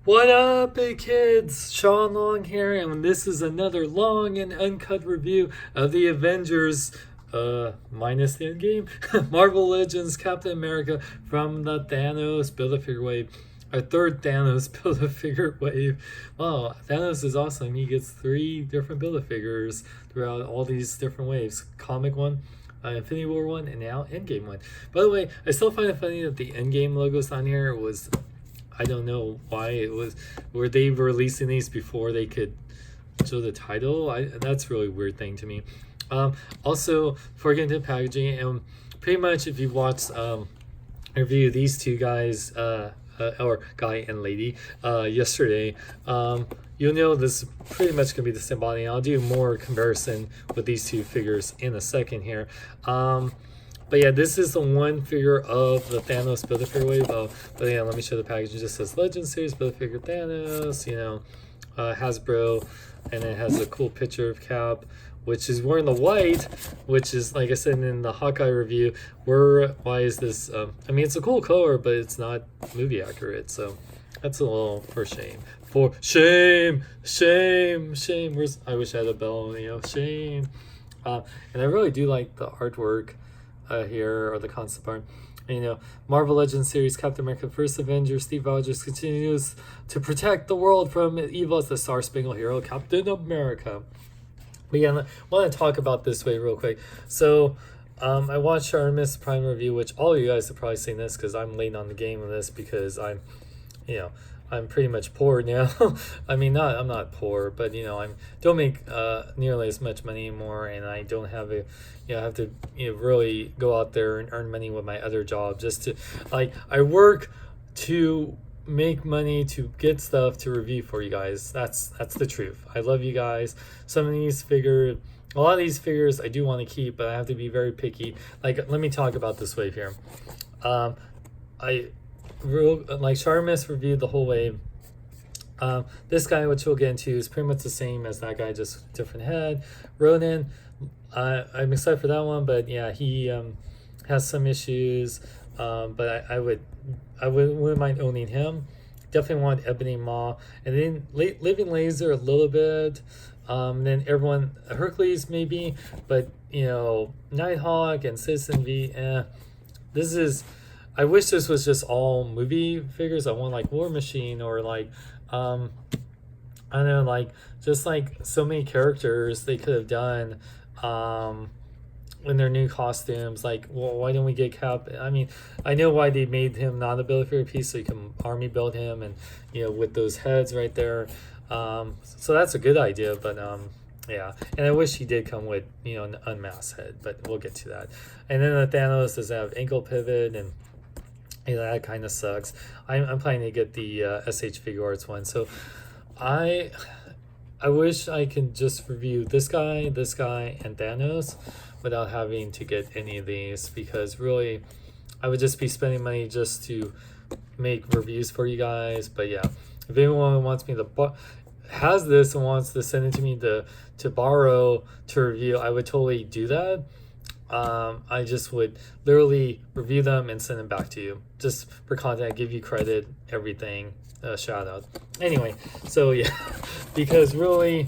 What up, big kids? Sean Long here, and this is another long and uncut review of the Avengers, minus the Endgame, Marvel Legends Captain America from the Thanos Build-A-Figure wave. Our third Thanos Build-A-Figure wave. Wow, Thanos is awesome. He gets 3 different Build-A-Figures throughout all these different waves. Comic one, Infinity War one, and now Endgame one. By the way, I still find it funny that the Endgame logo's on here. I don't know why it was. Were they releasing these before they could show the title? That's a really weird thing to me. Also, before getting into packaging, pretty much if you watched review these two guys, or guy and lady, yesterday, you'll know this is pretty much gonna be the same body. I'll do more comparison with these two figures in a second here. But yeah, this is the one figure of the Thanos Build-A-Figure wave. But yeah, let me show the package. It just says Legend Series Build-A-Figure Thanos, Hasbro, and it has a cool picture of Cap, which is wearing the white, which is, like I said in the Hawkeye review, why is this, I mean, it's a cool color, but it's not movie accurate, so that's a little for shame. For shame! I wish I had a bell, shame. And I really do like the artwork here, or the concept art. Marvel Legends series Captain America First Avenger Steve Rogers continues to protect the world from evil as the Star Spangled Hero Captain America. But yeah, I want to talk about this way real quick. So I watched our Miss Prime review, which all of you guys have probably seen this because I'm late on the game of this because I'm pretty much poor now. I mean, I'm not poor, but I don't make nearly as much money anymore, and I don't have I have to really go out there and earn money with my other job. Just to I work to make money to get stuff to review for you guys. That's the truth. I love you guys. A lot of these figures I do want to keep, but I have to be very picky. Let me talk about this wave here. Charmis reviewed the whole wave. This guy, which we'll get into, is pretty much the same as that guy, just different head. Ronan, I'm excited for that one, but yeah, he has some issues. But I wouldn't mind owning him. Definitely want Ebony Maw, and then Living Laser a little bit. Then everyone, Hercules maybe, but Nighthawk and Citizen V. I wish this was just all movie figures. I want War Machine or I don't know, just so many characters they could have done in their new costumes. Why don't we get Cap? I mean, I know why they made him not a Build-A-Figure piece, so you can army build him, and with those heads right there. So that's a good idea, but yeah, and I wish he did come with an unmasked head, but we'll get to that. And then the Thanos does have ankle pivot, and that kind of sucks. I'm planning to get the SH Figure Arts one. So I wish I could just review this guy, and Thanos without having to get any of these, because really I would just be spending money just to make reviews for you guys. But yeah, if anyone wants me to has this and wants to send it to me to borrow to review, I would totally do that. I just would literally review them and send them back to you just for content, give you credit, everything, shout out. Anyway, so yeah, because really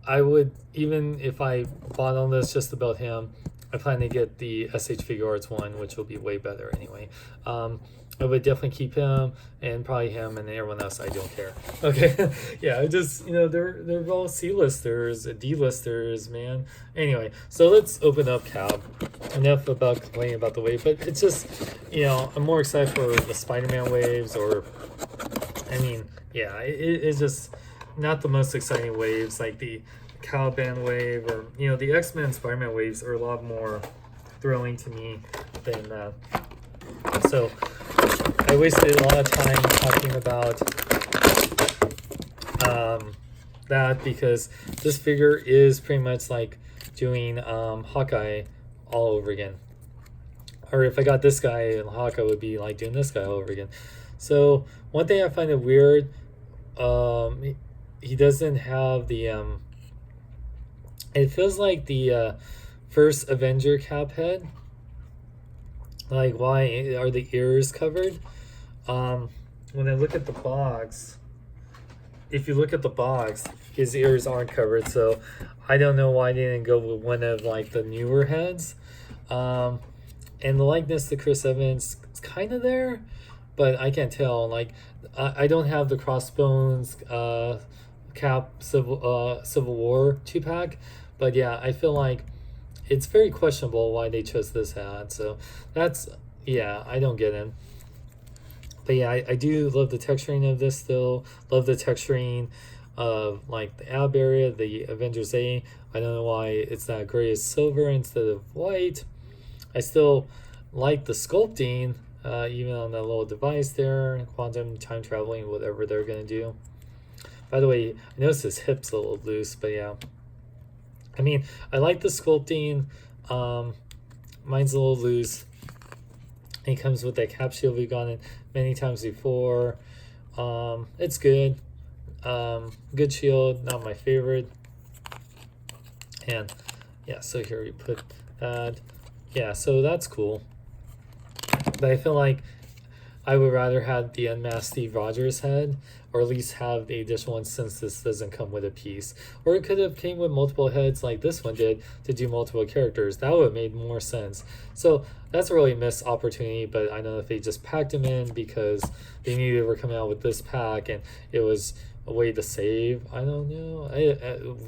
I would, even if I bought on this just about him, I plan to get the SH Figure Arts one, which will be way better anyway. I would definitely keep him, and probably him, and everyone else I don't care. Okay, yeah, I just they're all C-listers, D-listers, man. Anyway, so let's open up Cap. Enough about complaining about the wave, but it's just I'm more excited for the Spider-Man waves, or I mean, yeah, it's just not the most exciting waves like the Caliban wave, or the X-Men Spider-Man waves are a lot more thrilling to me than that. So I wasted a lot of time talking about that, because this figure is pretty much like doing Hawkeye all over again. Or if I got this guy, Hawkeye would be like doing this guy all over again. So one thing I find it weird, he doesn't have the it feels like the first Avenger Cap head. Why are the ears covered? When I look at the box, if you look at the box, his ears aren't covered, so I don't know why they didn't go with one of like the newer heads. And the likeness to Chris Evans is kind of there, but I can't tell. Like, I don't have the Crossbones Cap Civil War 2-pack, but yeah, I feel like it's very questionable why they chose this hat. So that's, yeah, I don't get it. But yeah, I do love the texturing of this still. Love the texturing of like the ab area, the Avengers A. I don't know why it's not gray as silver instead of white. I still like the sculpting, even on that little device there, quantum time traveling, whatever they're gonna do. By the way, I noticed his hips a little loose, but yeah. I mean, I like the sculpting. Mine's a little loose. It comes with that cap shield we've gotten many times before. It's good. Good shield, not my favorite. And yeah, so here we put that. Yeah, so that's cool. But I feel like I would rather have the unmasked Steve Rogers head, or at least have the additional one since this doesn't come with a piece. Or it could have came with multiple heads like this one did to do multiple characters. That would have made more sense. So that's a really missed opportunity, but I don't know if they just packed them in because they knew they were coming out with this pack and it was a way to save. I don't know. I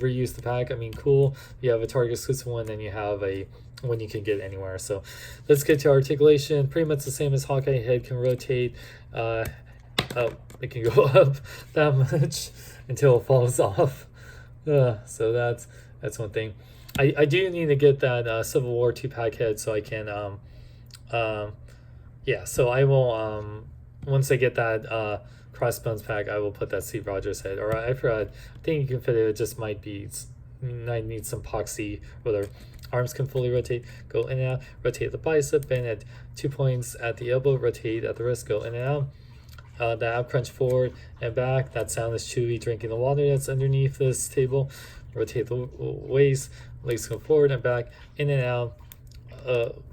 reuse the pack. I mean, cool. You have a Target exclusive one, then you have a one you can get anywhere. So let's get to articulation. Pretty much the same as Hawkeye. Head can rotate. It can go up that much until it falls off. So that's one thing. I do need to get that Civil War 2-pack head so I can yeah, so I will once I get that Crossbones pack, I will put that Steve Rogers head. Or I forgot. I think you can fit it. It just might be. I need some epoxy. Whether arms can fully rotate, go in and out. Rotate the bicep, bend at 2 points at the elbow. Rotate at the wrist, go in and out. The ab crunch forward and back. That sound is Chewy drinking the water that's underneath this table. Rotate the waist, legs go forward and back, in and out.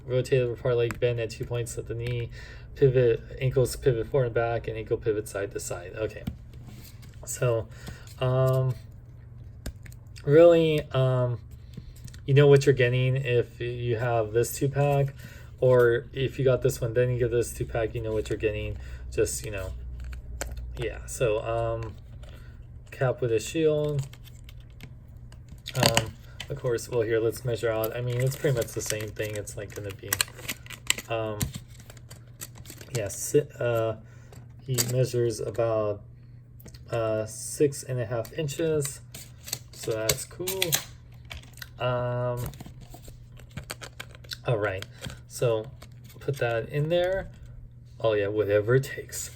Rotate the part leg, bend at 2 points at the knee. Pivot, ankles pivot forward and back, and ankle pivot side to side. Okay. So, really, you know what you're getting if you have this 2-pack, or if you got this one, then you get this 2-pack, you know what you're getting. Just, you know, yeah. So, cap with a shield. Of course, well, here, let's measure out. I mean, it's pretty much the same thing. It's like going to be, yes, he measures about 6.5 inches, so that's cool. All right, so put that in there. Oh yeah, whatever it takes,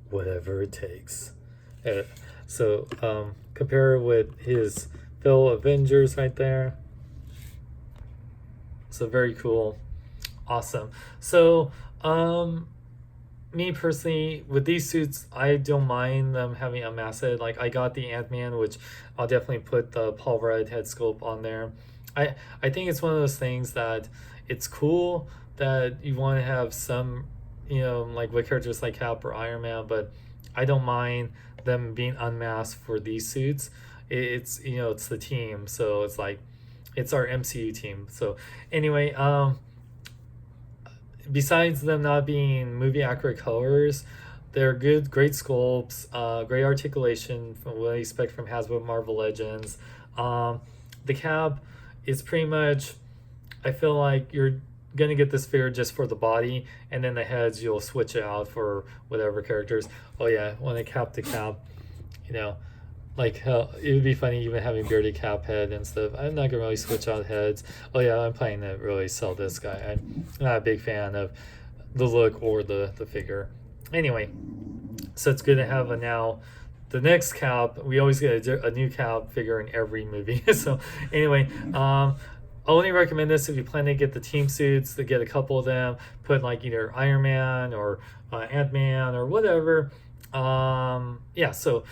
whatever it takes. So compare it with his fellow Avengers right there. So very cool, awesome. So me personally, with these suits, I don't mind them having a mass head. Like I got the Ant-Man, which I'll definitely put the Paul Rudd head sculpt on there. I think it's one of those things that it's cool that you want to have some, you know, like with characters like Cap or Iron Man, but I don't mind them being unmasked for these suits. It's, you know, it's the team, so it's like it's our MCU team. So anyway, besides them not being movie accurate colors, they're good, great sculpts, great articulation from what I expect from Hasbro Marvel Legends. The Cap is pretty much, I feel like you're gonna get this figure just for the body, and then the heads you'll switch it out for whatever characters. Oh yeah, when I cap the Cap, you know, like hell, it would be funny even having bearded Cap head and stuff. I'm not gonna really switch out heads. Oh yeah, I'm planning to really sell this guy. I'm not a big fan of the look or the figure. Anyway, so it's good to have a now. The next Cap, we always get a new Cap figure in every movie. So anyway, I only recommend this if you plan to get the team suits, to get a couple of them, put like either Iron Man or Ant-Man or whatever. Yeah, so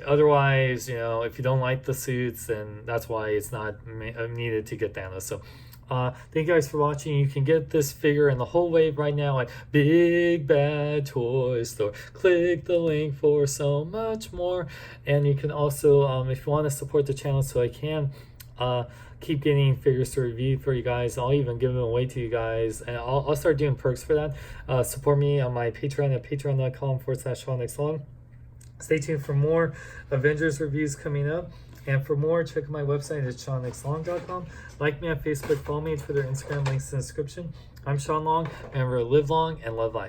otherwise, you know, if you don't like the suits, then that's why it's not needed to get Thanos. So Thank you guys for watching. You can get this figure and the whole wave right now at Big Bad Toy Store. Click the link for so much more. And you can also, if you want to support the channel so I can keep getting figures to review for you guys, I'll even give them away to you guys, and I'll start doing perks for that. Support me on my Patreon at patreon.com/SeanXLong. Stay tuned for more Avengers reviews coming up. And for more, check out my website at SeanXLong.com. Like me on Facebook, follow me on Twitter, Instagram, links in the description. I'm Sean Long, and we're live long and love life.